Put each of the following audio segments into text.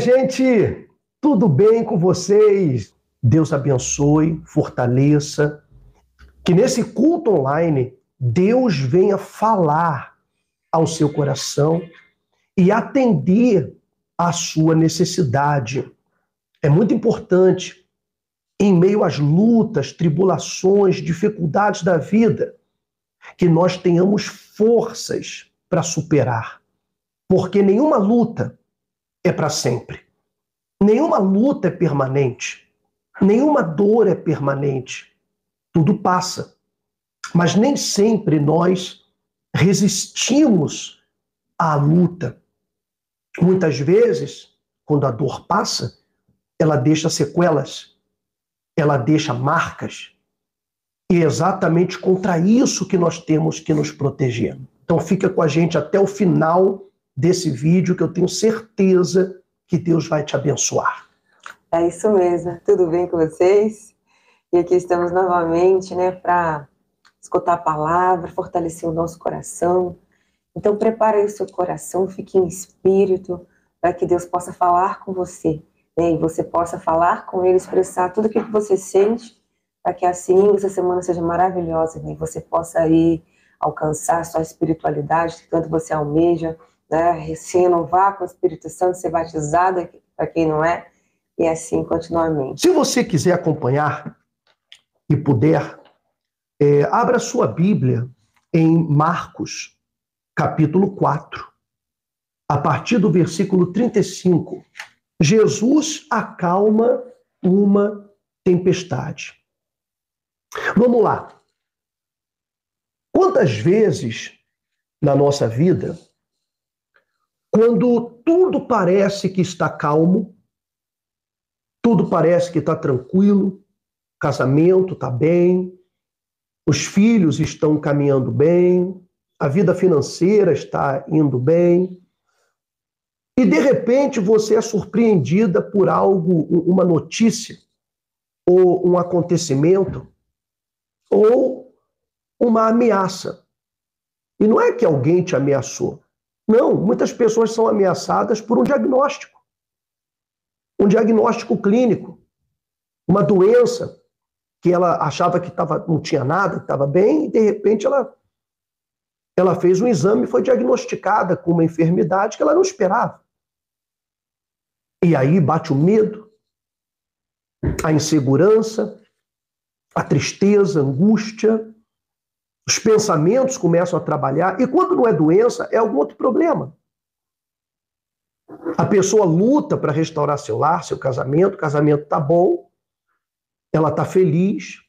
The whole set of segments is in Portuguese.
gente, tudo bem com vocês? Deus abençoe, fortaleça, que nesse culto online Deus venha falar ao seu coração e atender à sua necessidade. É muito importante, em meio às lutas, tribulações, dificuldades da vida, que nós tenhamos forças para superar, porque nenhuma luta é para sempre. Nenhuma luta é permanente. Nenhuma dor é permanente. Tudo passa. Mas nem sempre nós resistimos à luta. Muitas vezes, quando a dor passa, ela deixa sequelas, ela deixa marcas. E é exatamente contra isso que nós temos que nos proteger. Então fica com a gente até o final desse vídeo, que eu tenho certeza que Deus vai te abençoar. É isso mesmo. Tudo bem com vocês? E aqui estamos novamente, para escutar a palavra, fortalecer o nosso coração. Então prepare aí o seu coração, fique em espírito, para que Deus possa falar com você, e você possa falar com Ele, expressar tudo aquilo que você sente, para que assim essa semana seja maravilhosa, e você possa aí alcançar a sua espiritualidade, que tanto você almeja, se renovar com o Espírito Santo, ser batizado, para quem não é, e assim continuamente. Se você quiser acompanhar e puder, abra sua Bíblia em Marcos, capítulo 4, a partir do versículo 35. Jesus acalma uma tempestade. Vamos lá. Quantas vezes na nossa vida, quando tudo parece que está calmo, tudo parece que está tranquilo, o casamento está bem, os filhos estão caminhando bem, a vida financeira está indo bem, e de repente você é surpreendida por algo, uma notícia, ou um acontecimento, ou uma ameaça. E não é que alguém te ameaçou. Não, muitas pessoas são ameaçadas por um diagnóstico clínico, uma doença que ela achava que não tinha nada, que estava bem, e de repente ela fez um exame e foi diagnosticada com uma enfermidade que ela não esperava. E aí bate o medo, a insegurança, a tristeza, a angústia, os pensamentos começam a trabalhar, e quando não é doença, é algum outro problema. A pessoa luta para restaurar seu lar, seu casamento, o casamento está bom, ela está feliz,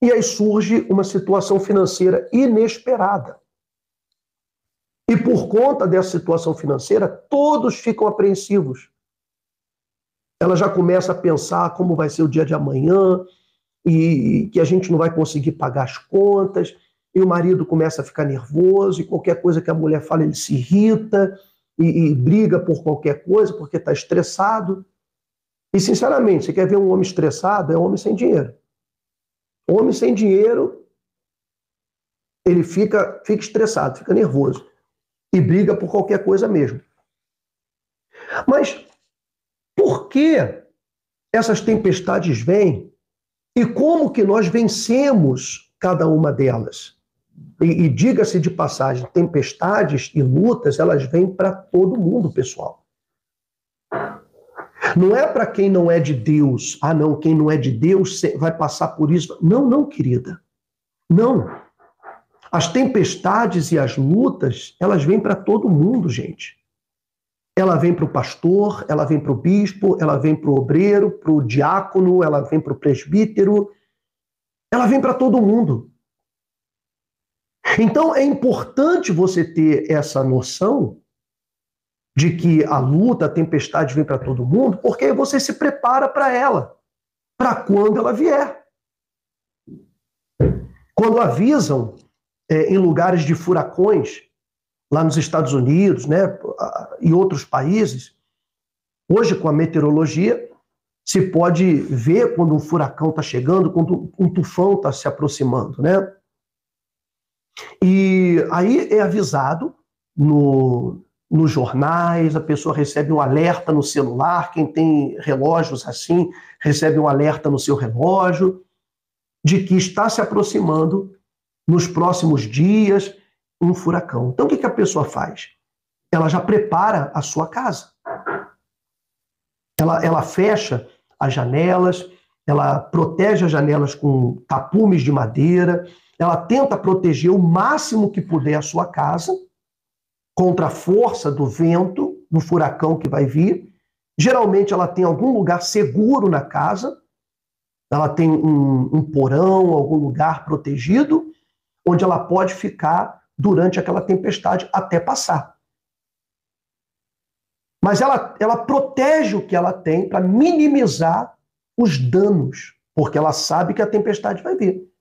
e aí surge uma situação financeira inesperada. E por conta dessa situação financeira, todos ficam apreensivos. Ela já começa a pensar como vai ser o dia de amanhã, e que a gente não vai conseguir pagar as contas, e o marido começa a ficar nervoso, e qualquer coisa que a mulher fala, ele se irrita, e briga por qualquer coisa, porque está estressado. E, sinceramente, você quer ver um homem estressado? É um homem sem dinheiro. O homem sem dinheiro, ele fica estressado, fica nervoso, e briga por qualquer coisa mesmo. Mas por que essas tempestades vêm? E como que nós vencemos cada uma delas? E diga-se de passagem, tempestades e lutas, elas vêm para todo mundo, pessoal. Não é para quem não é de Deus. Ah, não, quem não é de Deus vai passar por isso. Não, querida. Não. As tempestades e as lutas, elas vêm para todo mundo, gente. Ela vem para o pastor, ela vem para o bispo, ela vem para o obreiro, para o diácono, ela vem para o presbítero. Ela vem para todo mundo. Então é importante você ter essa noção de que a luta, a tempestade vem para todo mundo, porque você se prepara para ela, para quando ela vier. Quando avisam em lugares de furacões, lá nos Estados Unidos, e outros países, hoje com a meteorologia, se pode ver quando um furacão está chegando, quando um tufão está se aproximando, E aí é avisado nos jornais, a pessoa recebe um alerta no celular, quem tem relógios assim, recebe um alerta no seu relógio, de que está se aproximando, nos próximos dias, um furacão. Então, o que a pessoa faz? Ela já prepara a sua casa. Ela fecha as janelas, ela protege as janelas com tapumes de madeira, ela tenta proteger o máximo que puder a sua casa contra a força do vento, do furacão que vai vir. Geralmente ela tem algum lugar seguro na casa, ela tem um porão, algum lugar protegido, onde ela pode ficar durante aquela tempestade até passar. Mas ela protege o que ela tem para minimizar os danos, porque ela sabe que a tempestade vai vir.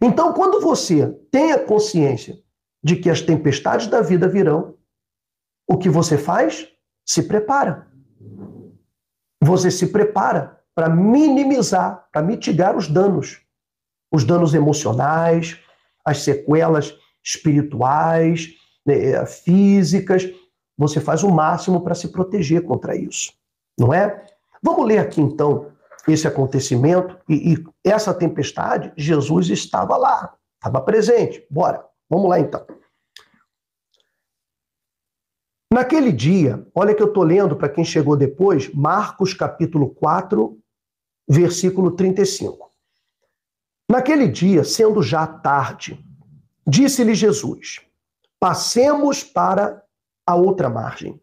Então, quando você tem a consciência de que as tempestades da vida virão, o que você faz? Se prepara. Você se prepara para minimizar, para mitigar os danos emocionais, as sequelas espirituais, físicas. Você faz o máximo para se proteger contra isso, não é? Vamos ler aqui então esse acontecimento e essa tempestade, Jesus estava lá, estava presente. Bora, vamos lá então. Naquele dia, olha que eu estou lendo para quem chegou depois, Marcos capítulo 4, versículo 35. Naquele dia, sendo já tarde, disse-lhe Jesus: passemos para a outra margem.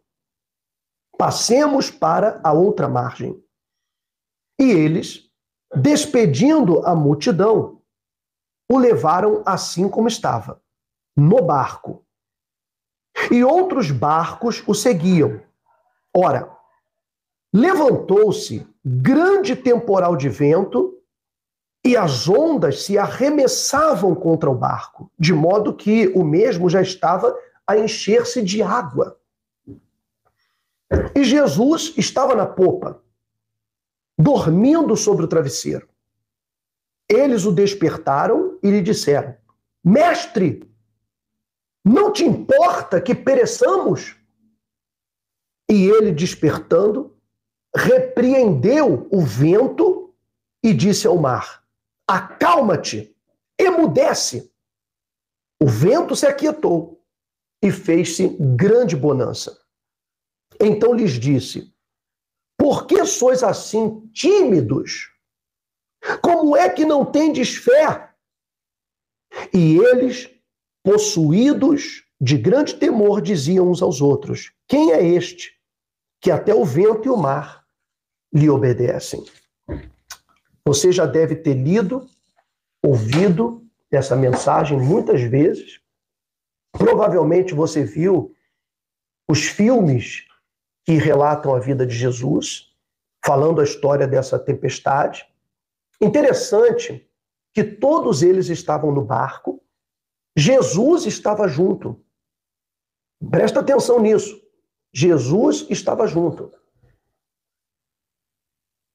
Passemos para a outra margem. E eles, despedindo a multidão, o levaram assim como estava, no barco. E outros barcos o seguiam. Ora, levantou-se grande temporal de vento e as ondas se arremessavam contra o barco, de modo que o mesmo já estava a encher-se de água. E Jesus estava na popa, dormindo sobre o travesseiro. Eles o despertaram e lhe disseram: Mestre, não te importa que pereçamos? E ele, despertando, repreendeu o vento e disse ao mar: acalma-te, emudece. O vento se aquietou e fez-se grande bonança. Então lhes disse: por que sois assim tímidos? Como é que não tendes fé? E eles, possuídos de grande temor, diziam uns aos outros: quem é este que até o vento e o mar lhe obedecem? Você já deve ter lido, ouvido essa mensagem muitas vezes. Provavelmente você viu os filmes que relatam a vida de Jesus, falando a história dessa tempestade. Interessante que todos eles estavam no barco, Jesus estava junto. Presta atenção nisso. Jesus estava junto.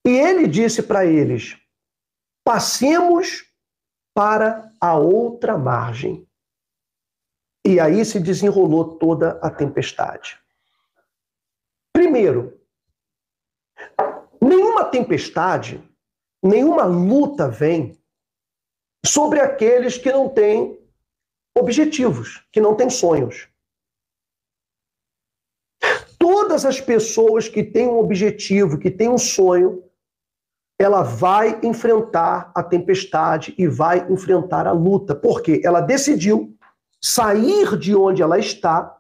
E ele disse para eles: passemos para a outra margem. E aí se desenrolou toda a tempestade. Primeiro, nenhuma tempestade, nenhuma luta vem sobre aqueles que não têm objetivos, que não têm sonhos. Todas as pessoas que têm um objetivo, que têm um sonho, ela vai enfrentar a tempestade e vai enfrentar a luta, porque ela decidiu sair de onde ela está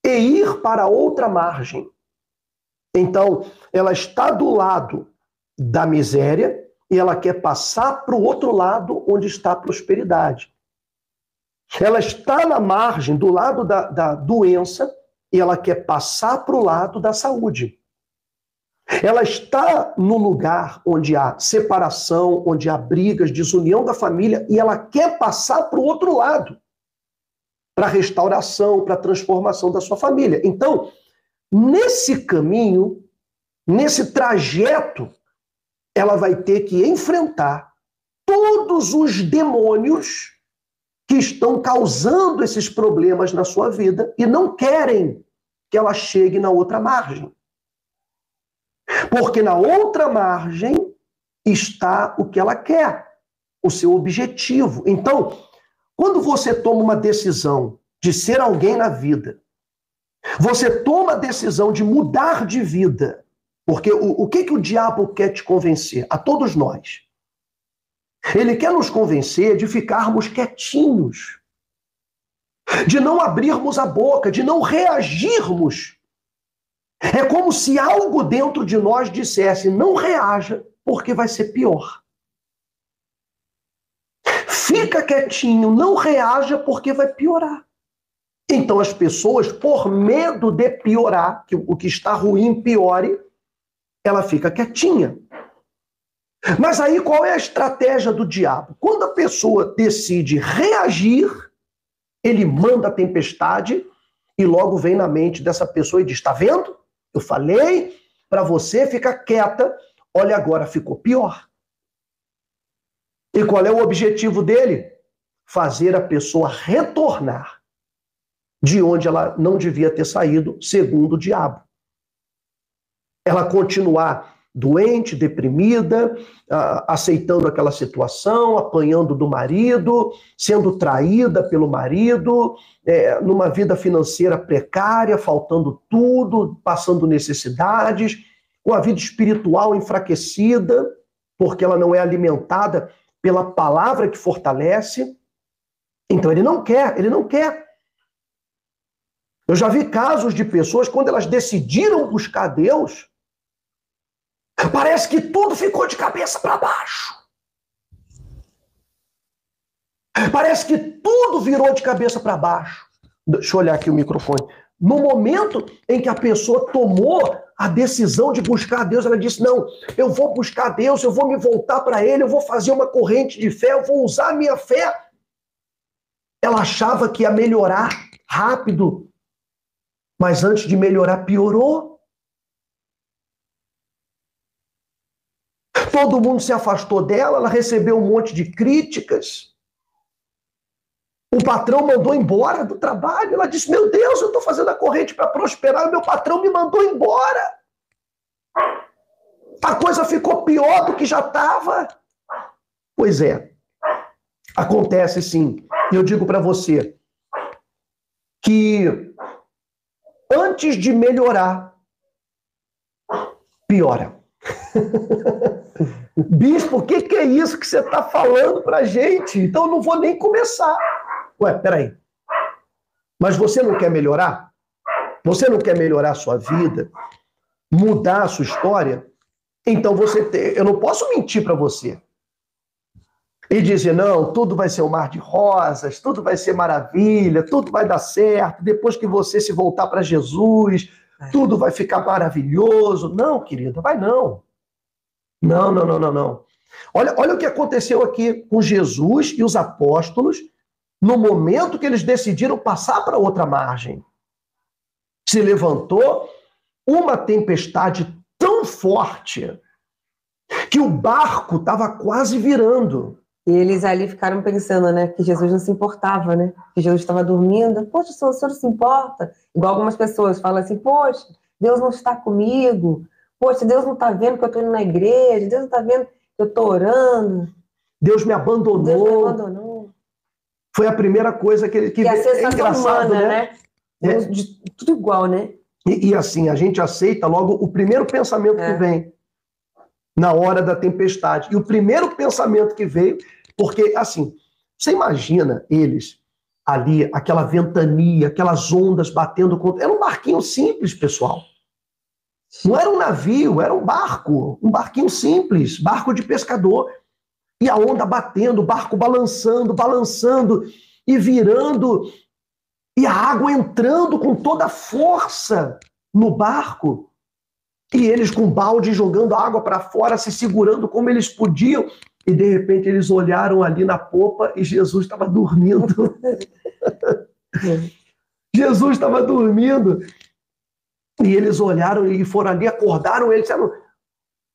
e ir para outra margem. Então, ela está do lado da miséria e ela quer passar para o outro lado onde está a prosperidade. Ela está na margem, do lado da doença, e ela quer passar para o lado da saúde. Ela está no lugar onde há separação, onde há brigas, desunião da família, e ela quer passar para o outro lado, para a restauração, para a transformação da sua família. Então, nesse caminho, nesse trajeto, ela vai ter que enfrentar todos os demônios que estão causando esses problemas na sua vida e não querem que ela chegue na outra margem. Porque na outra margem está o que ela quer, o seu objetivo. Então, quando você toma uma decisão de ser alguém na vida, você toma a decisão de mudar de vida, porque o que o diabo quer te convencer? A todos nós. Ele quer nos convencer de ficarmos quietinhos, de não abrirmos a boca, de não reagirmos. É como se algo dentro de nós dissesse, não reaja, porque vai ser pior. Fica quietinho, não reaja, porque vai piorar. Então as pessoas, por medo de piorar, que o que está ruim piore, ela fica quietinha. Mas aí qual é a estratégia do diabo? Quando a pessoa decide reagir, ele manda a tempestade e logo vem na mente dessa pessoa e diz, está vendo? Eu falei para você ficar quieta, olha agora, ficou pior. E qual é o objetivo dele? Fazer a pessoa retornar de onde ela não devia ter saído, segundo o diabo. Ela continuar doente, deprimida, aceitando aquela situação, apanhando do marido, sendo traída pelo marido, numa vida financeira precária, faltando tudo, passando necessidades, com a vida espiritual enfraquecida, porque ela não é alimentada pela palavra que fortalece. Então ele não quer. Eu já vi casos de pessoas, quando elas decidiram buscar Deus, parece que tudo ficou de cabeça para baixo. Parece que tudo virou de cabeça para baixo. Deixa eu olhar aqui o microfone. No momento em que a pessoa tomou a decisão de buscar Deus, ela disse, não, eu vou buscar Deus, eu vou me voltar para Ele, eu vou fazer uma corrente de fé, eu vou usar a minha fé. Ela achava que ia melhorar rápido, mas antes de melhorar, piorou. Todo mundo se afastou dela, ela recebeu um monte de críticas. O patrão mandou embora do trabalho. Ela disse, meu Deus, eu estou fazendo a corrente para prosperar e meu patrão me mandou embora. A coisa ficou pior do que já estava. Pois é, acontece sim. E eu digo para você que antes de melhorar, piora. Bispo, o que é isso que você está falando para a gente? Então eu não vou nem começar. Ué, peraí. Mas você não quer melhorar? Você não quer melhorar a sua vida? Mudar a sua história? Então eu não posso mentir para você. E dizer, não, tudo vai ser um mar de rosas, tudo vai ser maravilha, tudo vai dar certo, depois que você se voltar para Jesus, tudo vai ficar maravilhoso. Não, querida, vai não. Não. Olha o que aconteceu aqui com Jesus e os apóstolos no momento que eles decidiram passar para outra margem. Se levantou uma tempestade tão forte que o barco estava quase virando. E eles ali ficaram pensando, né, que Jesus não se importava, né? Que Jesus estava dormindo. Poxa, o senhor se importa? Igual algumas pessoas falam assim, poxa, Deus não está comigo. Poxa, Deus não está vendo que eu estou indo na igreja. Deus não está vendo que eu estou orando. Deus me abandonou. Deus me abandonou. Foi a primeira coisa que e a sensação humana, né? Tudo igual, né? E assim, a gente aceita logo o primeiro pensamento que vem na hora da tempestade. E o primeiro pensamento que veio, porque assim, você imagina eles ali, aquela ventania, aquelas ondas batendo contra... Era um barquinho simples, pessoal. Não era um navio, era um barquinho simples, barco de pescador. E a onda batendo, o barco balançando e virando, e a água entrando com toda a força no barco. E eles com balde jogando água para fora, se segurando como eles podiam. E de repente eles olharam ali na popa e Jesus estava dormindo. Jesus estava dormindo. E eles olharam e foram ali, acordaram ele, disseram,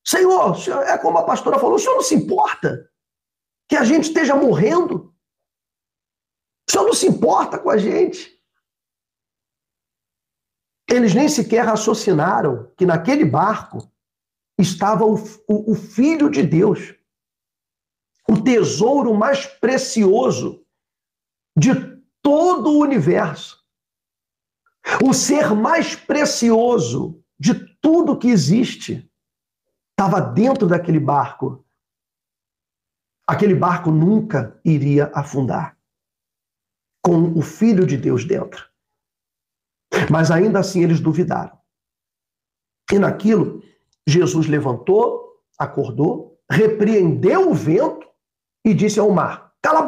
Senhor, é como a pastora falou, o senhor não se importa que a gente esteja morrendo? O senhor não se importa com a gente? Eles nem sequer raciocinaram que naquele barco estava o Filho de Deus, o tesouro mais precioso de todo o universo, o ser mais precioso de tudo que existe, estava dentro daquele barco. Aquele barco nunca iria afundar, com o Filho de Deus dentro. Mas ainda assim eles duvidaram. E naquilo, Jesus levantou, acordou, repreendeu o vento e disse ao mar: cala a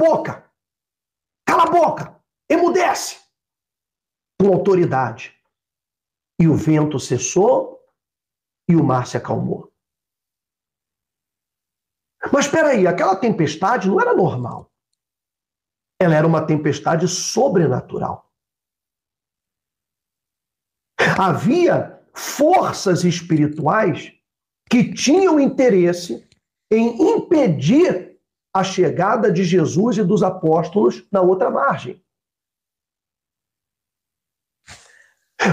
boca, emudece, com autoridade. E o vento cessou e o mar se acalmou. Mas espera aí, aquela tempestade não era normal. Ela era uma tempestade sobrenatural. Havia forças espirituais que tinham interesse em impedir a chegada de Jesus e dos apóstolos na outra margem.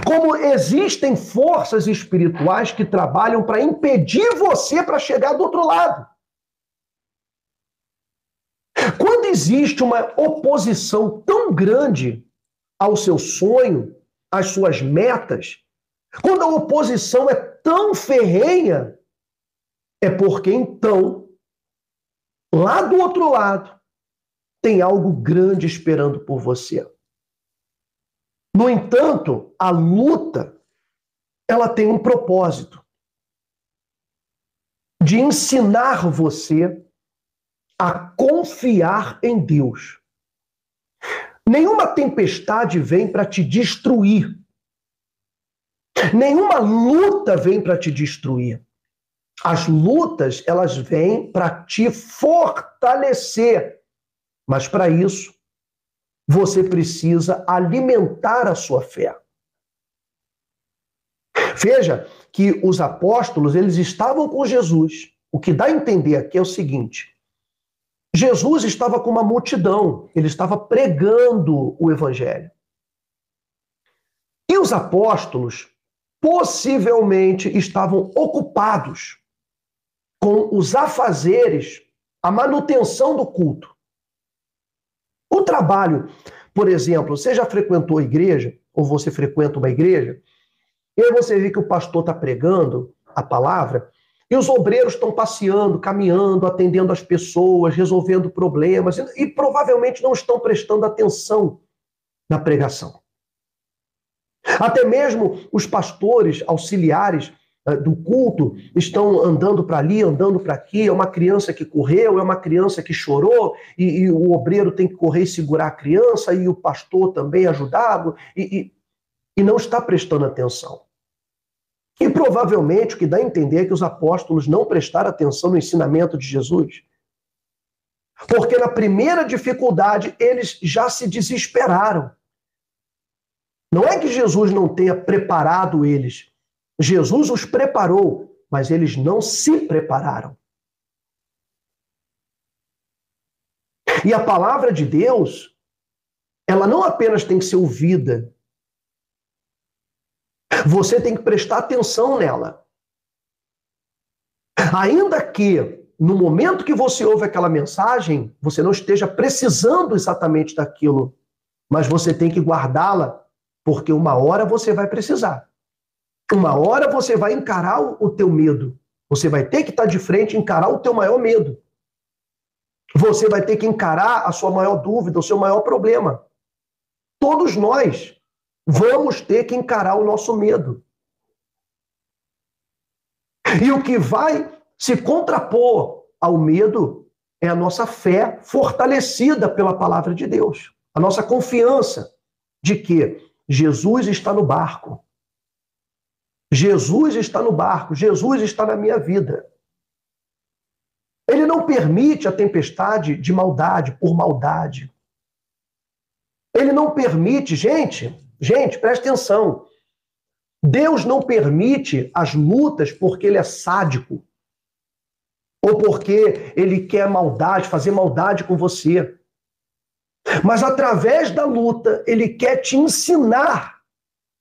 Como existem forças espirituais que trabalham para impedir você para chegar do outro lado. Quando existe uma oposição tão grande ao seu sonho, às suas metas, quando a oposição é tão ferrenha, é porque então, lá do outro lado, tem algo grande esperando por você. No entanto, a luta, ela tem um propósito de ensinar você a confiar em Deus. Nenhuma tempestade vem para te destruir. Nenhuma luta vem para te destruir. As lutas, elas vêm para te fortalecer. Mas para isso, você precisa alimentar a sua fé. Veja que os apóstolos, eles estavam com Jesus. O que dá a entender aqui é o seguinte: Jesus estava com uma multidão, ele estava pregando o evangelho. E os apóstolos possivelmente estavam ocupados com os afazeres, a manutenção do culto. O trabalho, por exemplo, você já frequentou a igreja, ou você frequenta uma igreja, e aí você vê que o pastor está pregando a palavra, e os obreiros estão passeando, caminhando, atendendo as pessoas, resolvendo problemas, e provavelmente não estão prestando atenção na pregação. Até mesmo os pastores auxiliares do culto estão andando para ali, andando para aqui, é uma criança que correu, é uma criança que chorou, e o obreiro tem que correr e segurar a criança, e o pastor também ajudá-lo, e não está prestando atenção. E provavelmente o que dá a entender é que os apóstolos não prestaram atenção no ensinamento de Jesus. Porque na primeira dificuldade eles já se desesperaram. Não é que Jesus não tenha preparado eles. Jesus os preparou, mas eles não se prepararam. E a palavra de Deus, ela não apenas tem que ser ouvida, você tem que prestar atenção nela. Ainda que, no momento que você ouve aquela mensagem, você não esteja precisando exatamente daquilo, mas você tem que guardá-la, porque uma hora você vai precisar. Uma hora você vai encarar o teu medo. Você vai ter que estar de frente e encarar o teu maior medo. Você vai ter que encarar a sua maior dúvida, o seu maior problema. Todos nós vamos ter que encarar o nosso medo. E o que vai se contrapor ao medo é a nossa fé fortalecida pela palavra de Deus. A nossa confiança de que Jesus está no barco. Jesus está no barco. Jesus está na minha vida. Ele não permite a tempestade de maldade por maldade. Ele não permite, gente, presta atenção. Deus não permite as lutas porque ele é sádico ou porque ele quer maldade, fazer maldade com você. Mas através da luta, ele quer te ensinar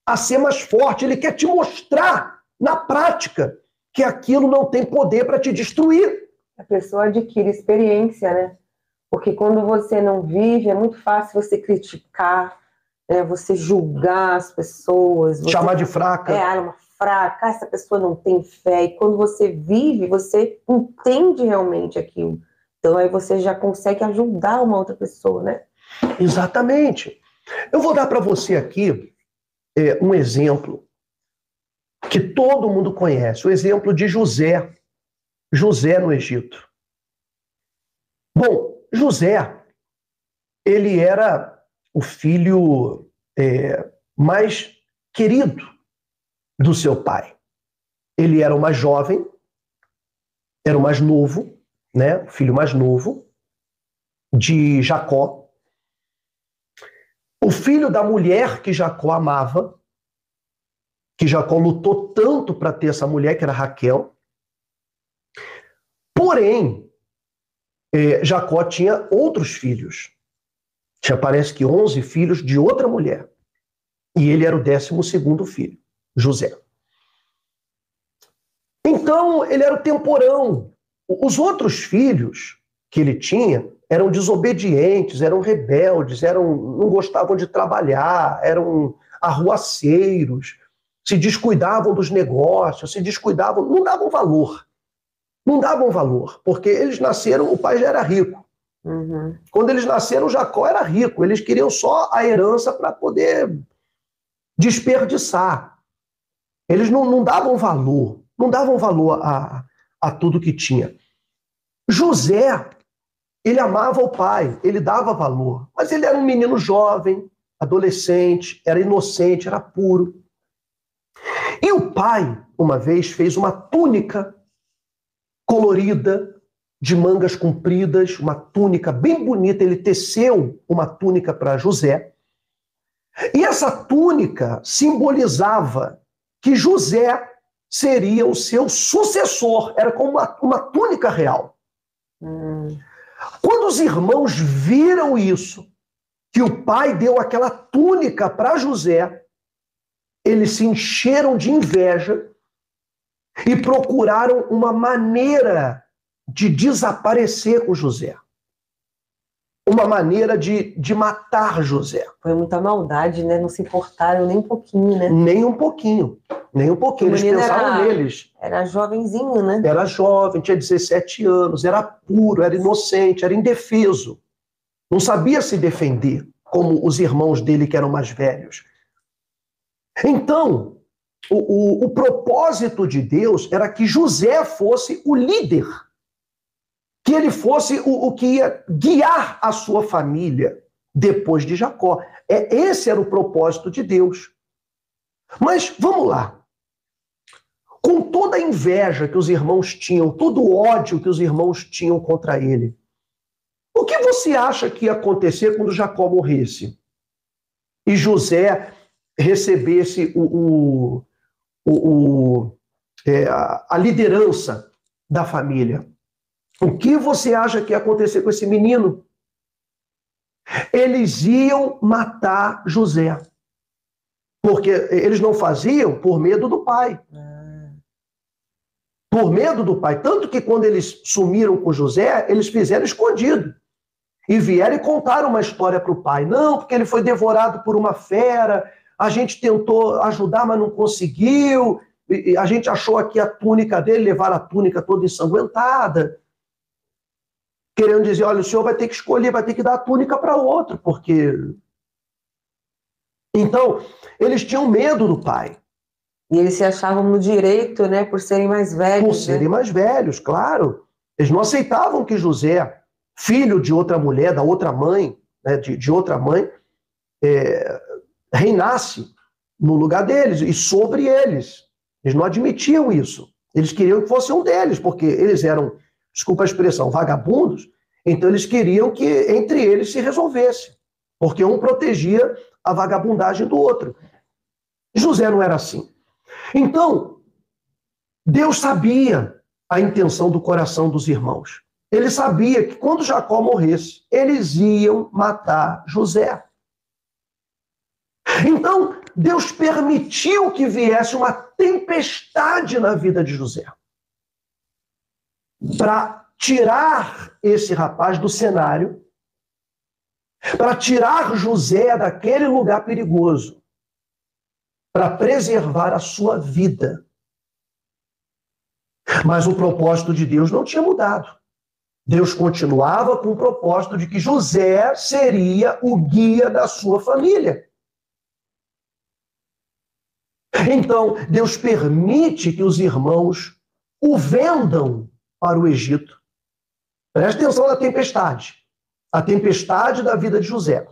a ser mais forte, ele quer te mostrar na prática que aquilo não tem poder para te destruir. A pessoa adquire experiência, né? Porque quando você não vive, é muito fácil você criticar, né? Você julgar as pessoas. Chamar de fraca. É uma fraca, essa pessoa não tem fé. E quando você vive, você entende realmente aquilo. Então aí você já consegue ajudar uma outra pessoa, né? Exatamente. Eu vou dar para você aqui um exemplo que todo mundo conhece, o exemplo de José. José no Egito. Bom, José, ele era o filho mais querido do seu pai. Ele era o mais jovem, era o mais novo, né? O filho mais novo de Jacó. O filho da mulher que Jacó amava, que Jacó lutou tanto para ter essa mulher, que era Raquel. Porém, Jacó tinha outros filhos. Já parece que 11 filhos de outra mulher. E ele era o 12º filho, José. Então, ele era o temporão. Os outros filhos que ele tinha eram desobedientes, eram rebeldes, não gostavam de trabalhar, eram arruaceiros, se descuidavam dos negócios, se descuidavam, não davam valor. Não davam valor, porque eles nasceram, o pai já era rico. Uhum. Quando eles nasceram, Jacó era rico. Eles queriam só a herança para poder desperdiçar. Eles não davam valor, não davam valor a tudo que tinha. José, ele amava o pai, ele dava valor, mas ele era um menino jovem, adolescente, era inocente, era puro. E o pai, uma vez, fez uma túnica colorida, de mangas compridas, uma túnica bem bonita. Ele teceu uma túnica para José. E essa túnica simbolizava que José seria o seu sucessor. Era como uma túnica real. Quando os irmãos viram isso, que o pai deu aquela túnica para José, eles se encheram de inveja e procuraram uma maneira de desaparecer com José. Uma maneira de matar José. Foi muita maldade, né? Não se importaram nem um pouquinho, né? Nem um pouquinho. Nem um pouquinho. Eles pensaram neles. Era jovenzinho, né? Era jovem, tinha 17 anos, era puro, era inocente, era indefeso. Não sabia se defender, como os irmãos dele que eram mais velhos. Então, o propósito de Deus era que José fosse o líder, que ele fosse o que ia guiar a sua família depois de Jacó. Esse era o propósito de Deus. Mas vamos lá. Com toda a inveja que os irmãos tinham, todo o ódio que os irmãos tinham contra ele, o que você acha que ia acontecer quando Jacó morresse? E José recebesse a liderança da família? O que você acha que ia acontecer com esse menino? Eles iam matar José. Porque eles não faziam por medo do pai. Por medo do pai. Tanto que quando eles sumiram com José, eles fizeram escondido. E vieram e contaram uma história para o pai. Não, porque ele foi devorado por uma fera, a gente tentou ajudar, mas não conseguiu. A gente achou aqui a túnica dele, levaram a túnica toda ensanguentada. Querendo dizer, olha, o senhor vai ter que escolher, vai ter que dar a túnica para outro, porque... Então, eles tinham medo do pai. E eles se achavam no direito, né, por serem mais velhos. Por serem mais velhos, claro. Eles não aceitavam que José, filho de outra mulher, da outra mãe, né, de outra mãe, reinasse no lugar deles e sobre eles. Eles não admitiam isso. Eles queriam que fosse um deles, porque eles eram, desculpa a expressão, vagabundos, então eles queriam que entre eles se resolvesse, porque um protegia a vagabundagem do outro. José não era assim. Então, Deus sabia a intenção do coração dos irmãos. Ele sabia que quando Jacó morresse, eles iam matar José. Então, Deus permitiu que viesse uma tempestade na vida de José, para tirar esse rapaz do cenário, para tirar José daquele lugar perigoso, para preservar a sua vida. Mas o propósito de Deus não tinha mudado. Deus continuava com o propósito de que José seria o guia da sua família. Então, Deus permite que os irmãos o vendam para o Egito. Preste atenção na tempestade. A tempestade da vida de José.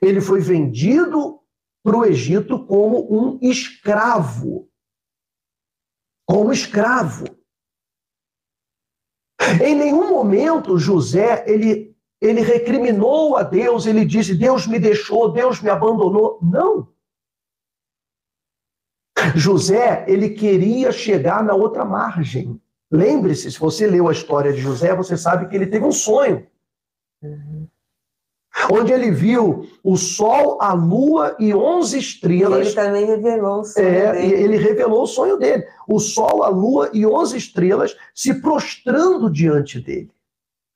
Ele foi vendido para o Egito como um escravo. Como escravo. Em nenhum momento José, ele recriminou a Deus, ele disse, Deus me deixou, Deus me abandonou. Não. José, ele queria chegar na outra margem. Lembre-se, se você leu a história de José, você sabe que ele teve um sonho. Onde ele viu o sol, a lua e 11 estrelas. E ele também revelou o sonho dele. Ele revelou o sonho dele. O sol, a lua e 11 estrelas se prostrando diante dele.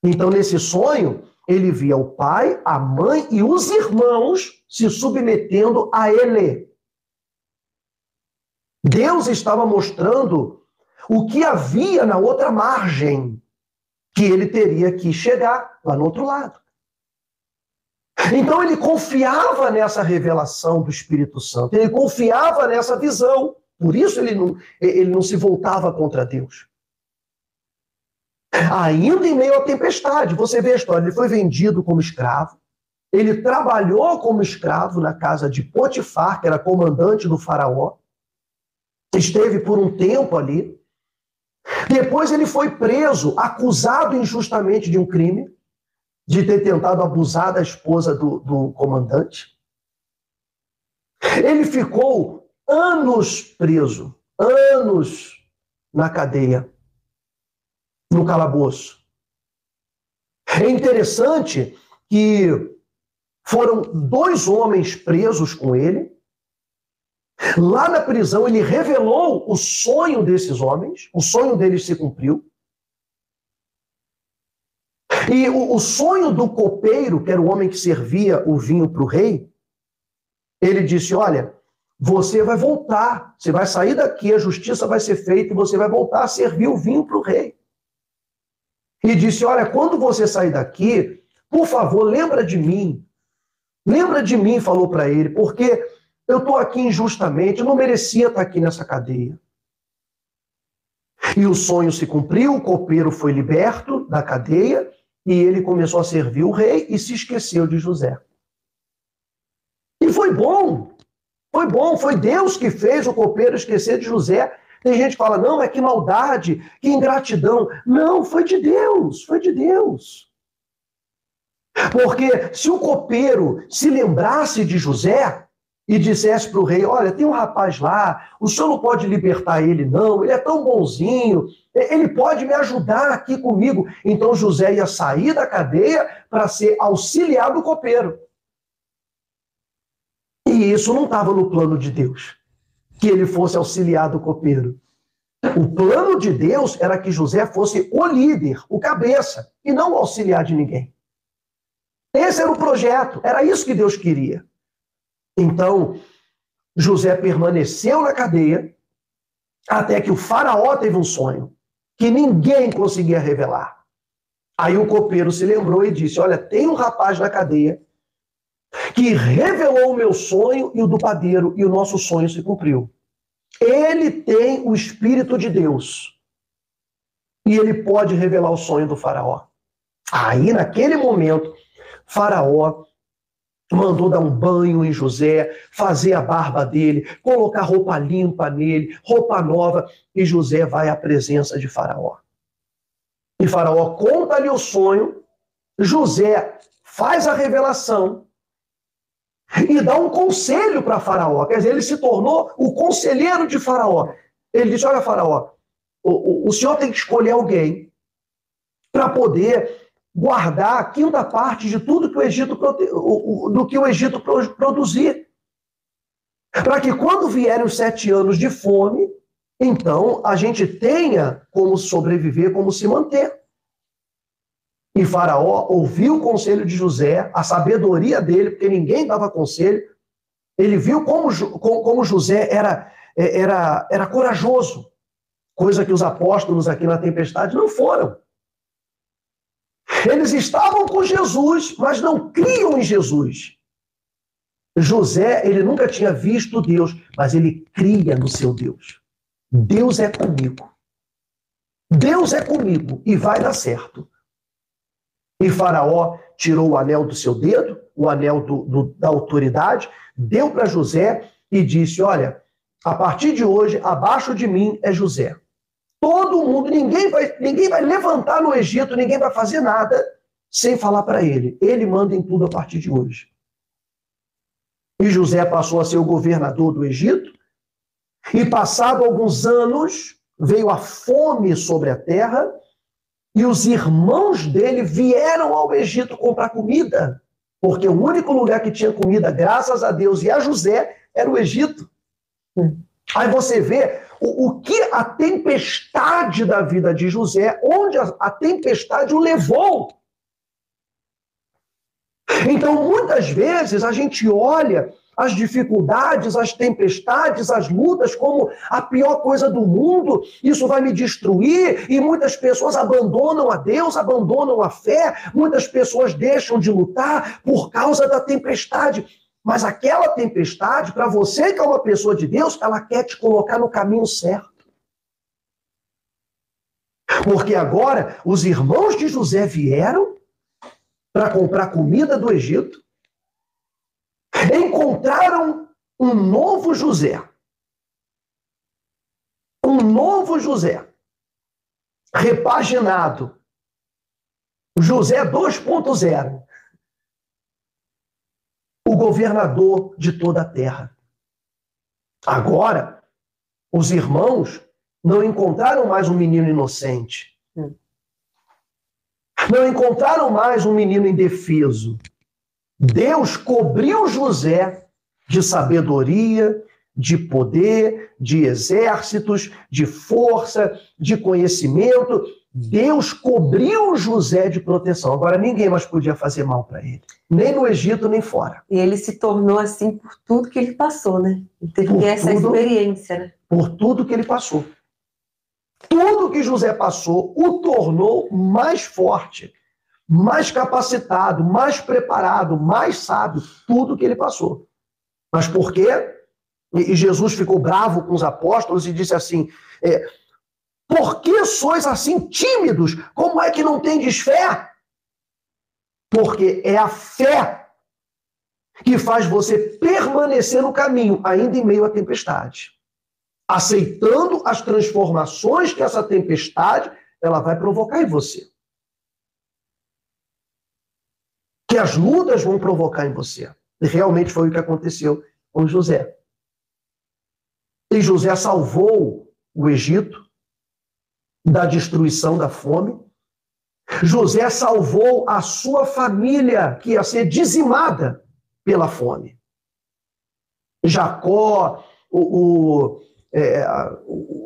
Então, nesse sonho, ele via o pai, a mãe e os irmãos se submetendo a ele. Deus estava mostrando o que havia na outra margem, que ele teria que chegar lá no outro lado. Então ele confiava nessa revelação do Espírito Santo, ele confiava nessa visão, por isso ele não se voltava contra Deus. Ainda em meio à tempestade, você vê a história, ele foi vendido como escravo, ele trabalhou como escravo na casa de Potifar, que era comandante do faraó, esteve por um tempo ali. Depois ele foi preso, acusado injustamente de um crime, de ter tentado abusar da esposa do comandante. Ele ficou anos preso, anos na cadeia, no calabouço. É interessante que foram 2 homens presos com ele. Lá na prisão, ele revelou o sonho desses homens, o sonho deles se cumpriu. E o sonho do copeiro, que era o homem que servia o vinho para o rei, ele disse, olha, você vai voltar, você vai sair daqui, a justiça vai ser feita e você vai voltar a servir o vinho para o rei. E disse, olha, quando você sair daqui, por favor, lembra de mim. Lembra de mim, falou para ele, porque eu estou aqui injustamente, eu não merecia estar aqui nessa cadeia. E o sonho se cumpriu, o copeiro foi liberto da cadeia e ele começou a servir o rei e se esqueceu de José. E foi bom, foi Deus que fez o copeiro esquecer de José. Tem gente que fala, não, mas que maldade, que ingratidão. Não, foi de Deus, foi de Deus. Porque se o copeiro se lembrasse de José e dissesse para o rei, olha, tem um rapaz lá, o senhor não pode libertar ele não, ele é tão bonzinho, ele pode me ajudar aqui comigo. Então José ia sair da cadeia para ser auxiliar do copeiro. E isso não estava no plano de Deus, que ele fosse auxiliar do copeiro. O plano de Deus era que José fosse o líder, o cabeça, e não o auxiliar de ninguém. Esse era o projeto, era isso que Deus queria. Então, José permaneceu na cadeia até que o faraó teve um sonho que ninguém conseguia revelar. Aí o copeiro se lembrou e disse, olha, tem um rapaz na cadeia que revelou o meu sonho e o do padeiro, e o nosso sonho se cumpriu. Ele tem o Espírito de Deus e ele pode revelar o sonho do faraó. Aí, naquele momento, Faraó mandou dar um banho em José, fazer a barba dele, colocar roupa limpa nele, roupa nova, e José vai à presença de Faraó. E Faraó conta-lhe o sonho, José faz a revelação e dá um conselho para Faraó. Quer dizer, ele se tornou o conselheiro de Faraó. Ele disse, olha, Faraó, o senhor tem que escolher alguém para poder guardar a 5ª parte de tudo que o Egito, do que o Egito produzir. para que quando vierem os 7 anos de fome, então a gente tenha como sobreviver, como se manter. E Faraó ouviu o conselho de José, a sabedoria dele, porque ninguém dava conselho. Ele viu como José era corajoso, coisa que os apóstolos aqui na tempestade não foram. Eles estavam com Jesus, mas não criam em Jesus. José, ele nunca tinha visto Deus, mas ele cria no seu Deus. Deus é comigo. Deus é comigo e vai dar certo. E Faraó tirou o anel do seu dedo, o anel da autoridade, deu para José e disse, olha, a partir de hoje, abaixo de mim é José. Todo mundo, ninguém vai levantar no Egito, ninguém vai fazer nada sem falar para ele. Ele manda em tudo a partir de hoje. E José passou a ser o governador do Egito. E passado alguns anos, veio a fome sobre a terra e os irmãos dele vieram ao Egito comprar comida, porque o único lugar que tinha comida, graças a Deus e a José, era o Egito. Aí você vê o que a tempestade da vida de José, onde a tempestade o levou. Então, muitas vezes, a gente olha as dificuldades, as tempestades, as lutas como a pior coisa do mundo, isso vai me destruir, e muitas pessoas abandonam a Deus, abandonam a fé, muitas pessoas deixam de lutar por causa da tempestade. Mas aquela tempestade, para você que é uma pessoa de Deus, ela quer te colocar no caminho certo. Porque agora os irmãos de José vieram para comprar comida do Egito, encontraram um novo José. Um novo José. Repaginado. José 2.0. O governador de toda a terra. Agora, os irmãos não encontraram mais um menino inocente. Não encontraram mais um menino indefeso. Deus cobriu José de sabedoria, de poder, de exércitos, de força, de conhecimento. Deus cobriu José de proteção. Agora ninguém mais podia fazer mal para ele. Nem no Egito, nem fora. E ele se tornou assim por tudo que ele passou, né? Ele teve essa experiência, né? Por tudo que ele passou. Tudo que José passou o tornou mais forte, mais capacitado, mais preparado, mais sábio, tudo que ele passou. Mas por quê? E Jesus ficou bravo com os apóstolos e disse assim, por que sois assim tímidos? Como é que não tendes fé? Porque é a fé que faz você permanecer no caminho, ainda em meio à tempestade. Aceitando as transformações que essa tempestade ela vai provocar em você. Que as lutas vão provocar em você. E realmente foi o que aconteceu com José. E José salvou o Egito da destruição da fome. José salvou a sua família, que ia ser dizimada pela fome. Jacó,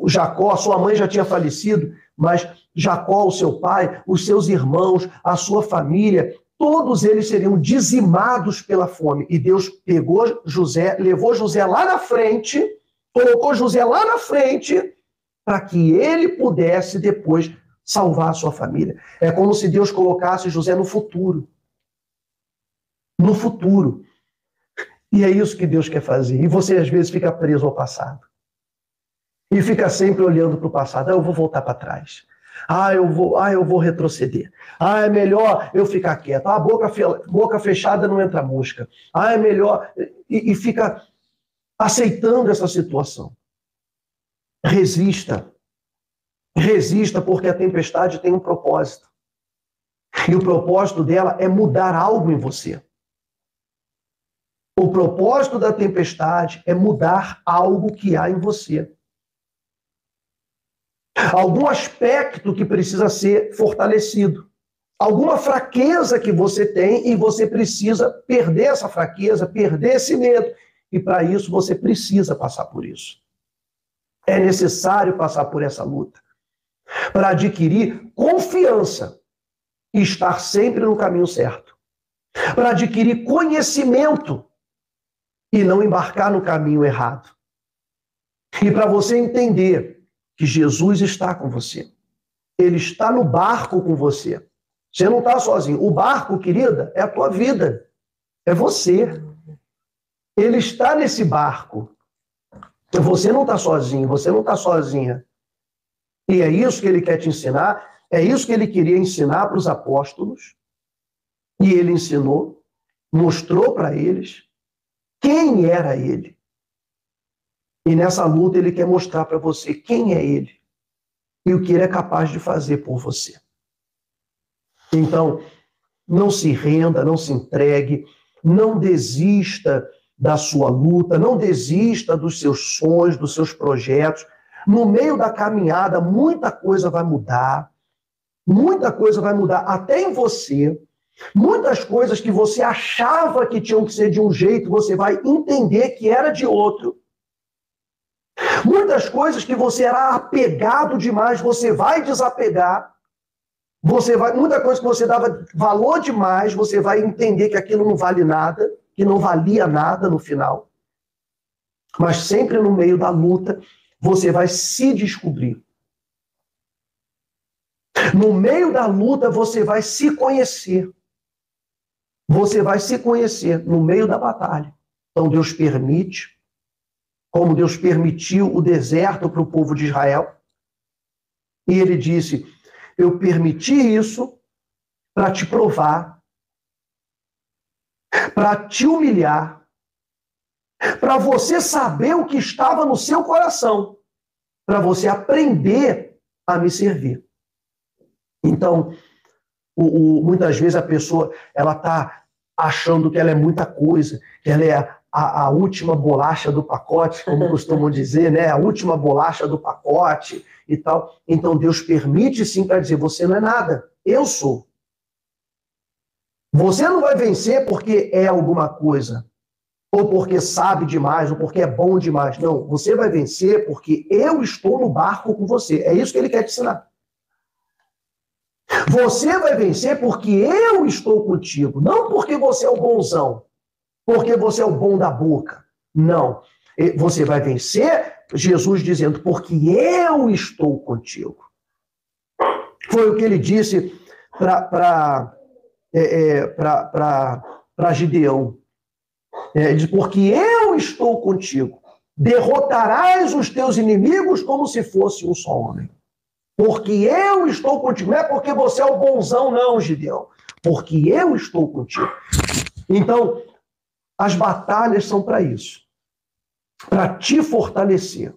Jacó, sua mãe já tinha falecido, mas Jacó, o seu pai, os seus irmãos, a sua família, todos eles seriam dizimados pela fome. E Deus pegou José, levou José lá na frente, colocou José lá na frente, para que ele pudesse depois salvar a sua família. É como se Deus colocasse José no futuro. No futuro. E é isso que Deus quer fazer. E você, às vezes, fica preso ao passado. E fica sempre olhando para o passado. Eu vou voltar para trás. Eu vou retroceder. É melhor eu ficar quieto. A boca fechada não entra mosca. É melhor... E fica aceitando essa situação. Resista. Resista, porque a tempestade tem um propósito. E o propósito dela é mudar algo em você. O propósito da tempestade é mudar algo que há em você. Algum aspecto que precisa ser fortalecido. Alguma fraqueza que você tem e você precisa perder essa fraqueza, perder esse medo e para isso você precisa passar por isso. É necessário passar por essa luta para adquirir confiança e estar sempre no caminho certo, para adquirir conhecimento e não embarcar no caminho errado. E para você entender que Jesus está com você. Ele está no barco com você. Você não está sozinho. O barco, querida, é a tua vida. É você. Ele está nesse barco. Você não está sozinho, você não está sozinha. E é isso que ele quer te ensinar, é isso que ele queria ensinar para os apóstolos. E ele ensinou, mostrou para eles quem era ele. E nessa luta ele quer mostrar para você quem é ele e o que ele é capaz de fazer por você. Então, não se renda, não se entregue, não desista da sua luta, não desista dos seus sonhos, dos seus projetos. No meio da caminhada, muita coisa vai mudar, até em você. Muitas coisas que você achava que tinham que ser de um jeito, você vai entender que era de outro. Muitas coisas que você era apegado demais, você vai desapegar. Muita coisa que você dava valor demais, você vai entender que aquilo não vale nada, que não valia nada no final. Mas sempre no meio da luta, você vai se descobrir. No meio da luta, você vai se conhecer. Você vai se conhecer no meio da batalha. Então Deus permite, como Deus permitiu o deserto para o povo de Israel. E ele disse, eu permiti isso para te provar, para te humilhar, para você saber o que estava no seu coração, para você aprender a me servir. Então, muitas vezes a pessoa ela está achando que ela é muita coisa, que ela é a última bolacha do pacote, como costumam dizer, né? A última bolacha do pacote e tal. Então Deus permite sim para dizer, você não é nada, eu sou. Você não vai vencer porque é alguma coisa, ou porque sabe demais, ou porque é bom demais. Não, você vai vencer porque eu estou no barco com você. É isso que ele quer te ensinar. Você vai vencer porque eu estou contigo, não porque você é o bonzão, porque você é o bom da boca. Não. Você vai vencer, Jesus dizendo, porque eu estou contigo. Foi o que ele disse para Gideão. Porque eu estou contigo. Derrotarás os teus inimigos como se fosse um só homem. Porque eu estou contigo. Não é porque você é o bonzão, não, Gideão. Porque eu estou contigo. Então, as batalhas são para isso. Para te fortalecer.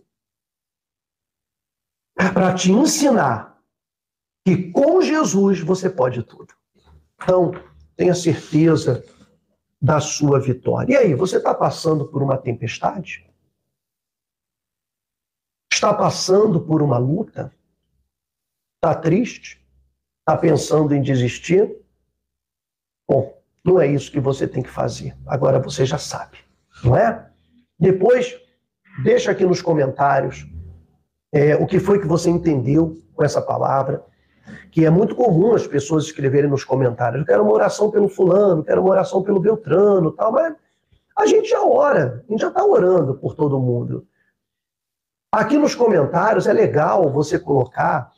Para te ensinar que com Jesus você pode tudo. Então, tenha certeza da sua vitória. E aí, você está passando por uma tempestade? Está passando por uma luta? Está triste? Está pensando em desistir? Bom, não é isso que você tem que fazer. Agora você já sabe, não é? Depois, deixa aqui nos comentários o que foi que você entendeu com essa palavra, que é muito comum as pessoas escreverem nos comentários, eu quero uma oração pelo fulano, quero uma oração pelo Beltrano, tal, mas a gente já ora, a gente já está orando por todo mundo. Aqui nos comentários é legal você colocar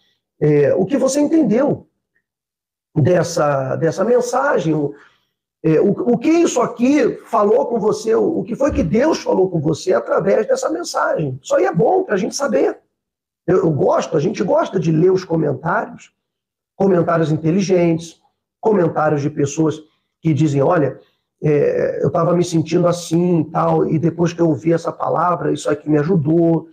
o que você entendeu dessa mensagem, o que isso aqui falou com você, o que foi que Deus falou com você através dessa mensagem. Isso aí é bom para a gente saber. A gente gosta de ler os comentários inteligentes, comentários de pessoas que dizem, olha, eu estava me sentindo assim e tal, e depois que eu ouvi essa palavra, isso aqui me ajudou.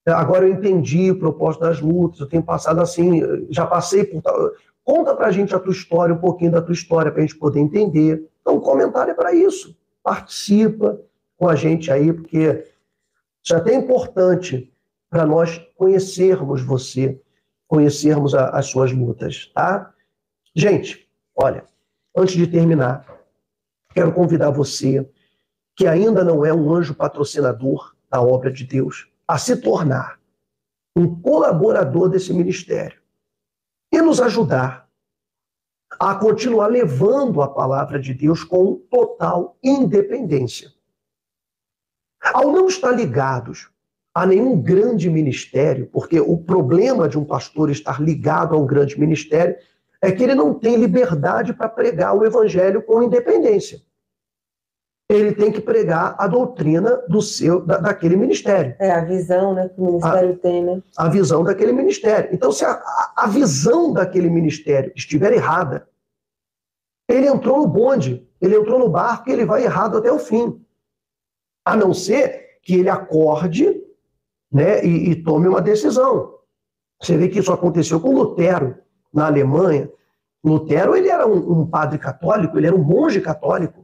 Agora eu entendi o propósito das lutas, eu tenho passado assim, já passei por tal. Conta pra gente a tua história, um pouquinho da tua história, pra gente poder entender. Então, o comentário é para isso. Participa com a gente aí, porque isso é até importante para nós conhecermos você, conhecermos as suas lutas, tá? Gente, olha, antes de terminar, quero convidar você que ainda não é um anjo patrocinador da obra de Deus, a se tornar um colaborador desse ministério e nos ajudar a continuar levando a palavra de Deus com total independência. Ao não estar ligados a nenhum grande ministério, porque o problema de um pastor estar ligado a um grande ministério é que ele não tem liberdade para pregar o evangelho com independência. Ele tem que pregar a doutrina daquele ministério. É a visão, né, que o ministério tem, né? A visão daquele ministério. Então, se a visão daquele ministério estiver errada, ele entrou no bonde, ele entrou no barco e ele vai errado até o fim. A não ser que ele acorde, né, e tome uma decisão. Você vê que isso aconteceu com Lutero, na Alemanha. Lutero, ele era um padre católico, ele era um monge católico.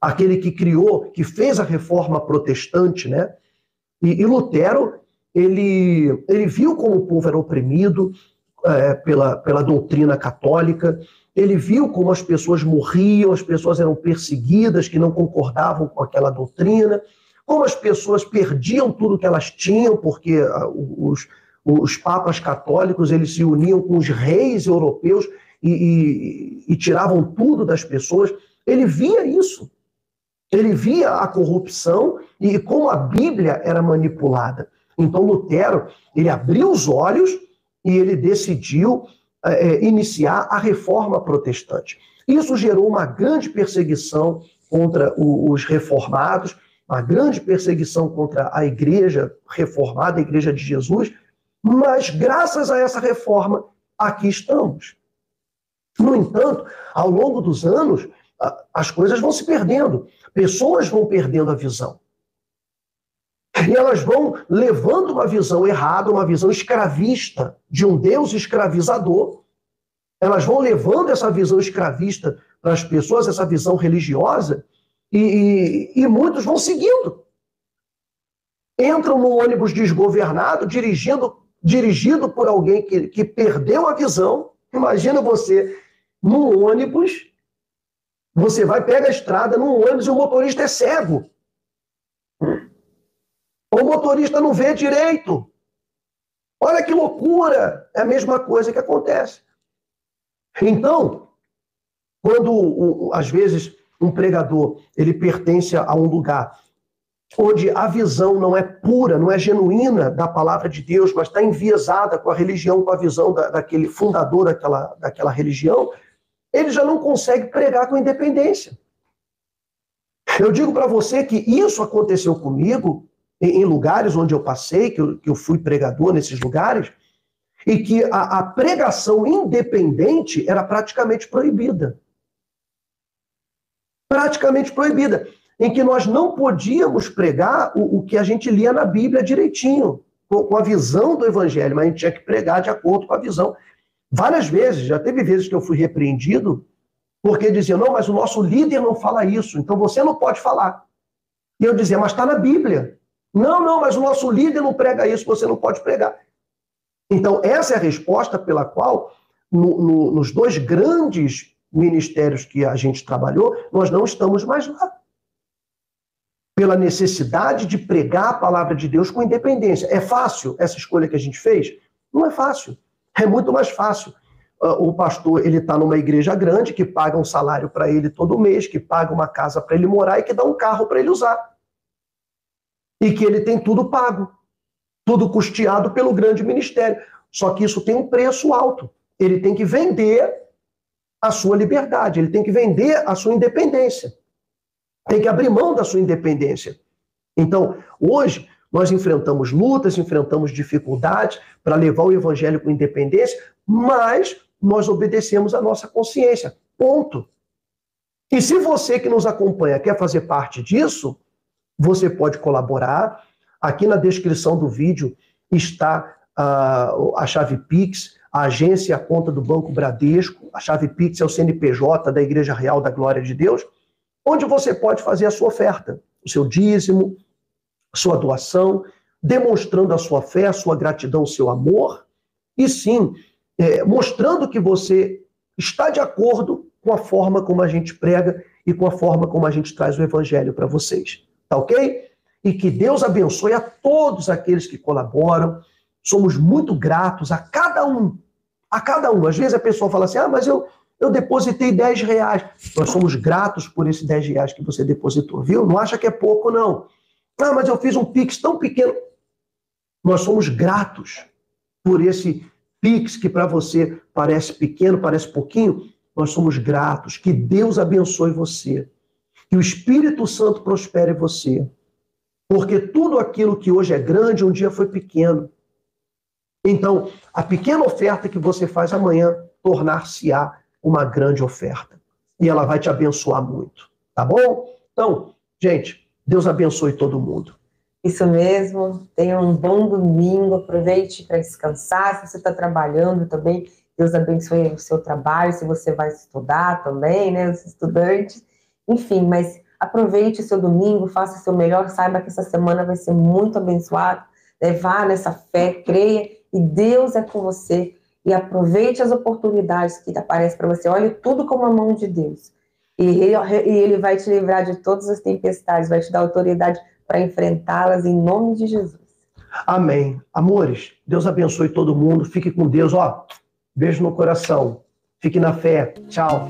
Aquele que criou, que fez a reforma protestante, né? E Lutero, ele viu como o povo era oprimido pela doutrina católica, ele viu como as pessoas morriam, as pessoas eram perseguidas, que não concordavam com aquela doutrina, como as pessoas perdiam tudo que elas tinham, porque os papas católicos, eles se uniam com os reis europeus e tiravam tudo das pessoas. Ele via isso. Ele via a corrupção e como a Bíblia era manipulada. Então Lutero, ele abriu os olhos e ele decidiu iniciar a reforma protestante. Isso gerou uma grande perseguição contra os reformados, uma grande perseguição contra a igreja reformada, a igreja de Jesus, mas graças a essa reforma, aqui estamos. No entanto, ao longo dos anos, as coisas vão se perdendo, pessoas vão perdendo a visão. E elas vão levando uma visão errada, uma visão escravista de um Deus escravizador. Elas vão levando essa visão escravista para as pessoas, essa visão religiosa, e muitos vão seguindo. Entram no ônibus desgovernado, dirigido por alguém que perdeu a visão. Imagina você num ônibus, você pega a estrada num ônibus e o motorista é cego. O motorista não vê direito. Olha que loucura! É a mesma coisa que acontece. Então, quando, às vezes, um pregador ele pertence a um lugar onde a visão não é pura, não é genuína da palavra de Deus, mas está enviesada com a religião, com a visão daquele fundador daquela religião, ele já não consegue pregar com independência. Eu digo para você que isso aconteceu comigo em lugares onde eu passei, que eu fui pregador nesses lugares, e que a pregação independente era praticamente proibida. Praticamente proibida. Em que nós não podíamos pregar o que a gente lia na Bíblia direitinho, com a visão do Evangelho, mas a gente tinha que pregar de acordo com a visão. Várias vezes, já teve vezes que eu fui repreendido, porque diziam, não, mas o nosso líder não fala isso, então você não pode falar. E eu dizia, mas está na Bíblia. Não, mas o nosso líder não prega isso, você não pode pregar. Então, essa é a resposta pela qual, nos dois grandes ministérios que a gente trabalhou, nós não estamos mais lá. Pela necessidade de pregar a palavra de Deus com independência. É fácil essa escolha que a gente fez? Não é fácil. É muito mais fácil. O pastor, ele está numa igreja grande, que paga um salário para ele todo mês, que paga uma casa para ele morar e que dá um carro para ele usar. E que ele tem tudo pago. Tudo custeado pelo grande ministério. Só que isso tem um preço alto. Ele tem que vender a sua liberdade, ele tem que vender a sua independência. Tem que abrir mão da sua independência. Então, hoje, nós enfrentamos lutas, enfrentamos dificuldades para levar o evangelho com independência, mas nós obedecemos a nossa consciência. Ponto. E se você que nos acompanha quer fazer parte disso, você pode colaborar. Aqui na descrição do vídeo está a chave Pix, a agência e a conta do Banco Bradesco. A chave Pix é o CNPJ da Igreja Real da Glória de Deus, onde você pode fazer a sua oferta, o seu dízimo, sua doação, demonstrando a sua fé, a sua gratidão, o seu amor, e sim, mostrando que você está de acordo com a forma como a gente prega e com a forma como a gente traz o evangelho para vocês. Tá ok? E que Deus abençoe a todos aqueles que colaboram. Somos muito gratos a cada um. A cada um. Às vezes a pessoa fala assim, mas eu depositei R$10. Nós somos gratos por esses R$10 que você depositou, viu? Não acha que é pouco, não. Mas eu fiz um Pix tão pequeno. Nós somos gratos por esse Pix que para você parece pequeno, parece pouquinho. Nós somos gratos. Que Deus abençoe você. Que o Espírito Santo prospere você. Porque tudo aquilo que hoje é grande, um dia foi pequeno. Então, a pequena oferta que você faz amanhã tornar-se-á uma grande oferta. E ela vai te abençoar muito. Tá bom? Então, gente, Deus abençoe todo mundo. Isso mesmo. Tenha um bom domingo. Aproveite para descansar. Se você está trabalhando também, Deus abençoe o seu trabalho. Se você vai estudar também, né? Os estudantes. Enfim, mas aproveite o seu domingo, faça o seu melhor. Saiba que essa semana vai ser muito abençoada. Vá nessa fé, creia. E Deus é com você. E aproveite as oportunidades que aparecem para você. Olhe tudo como a mão de Deus. E Ele vai te livrar de todas as tempestades. Vai te dar autoridade para enfrentá-las em nome de Jesus. Amém. Amores, Deus abençoe todo mundo. Fique com Deus. Beijo no coração. Fique na fé. Tchau.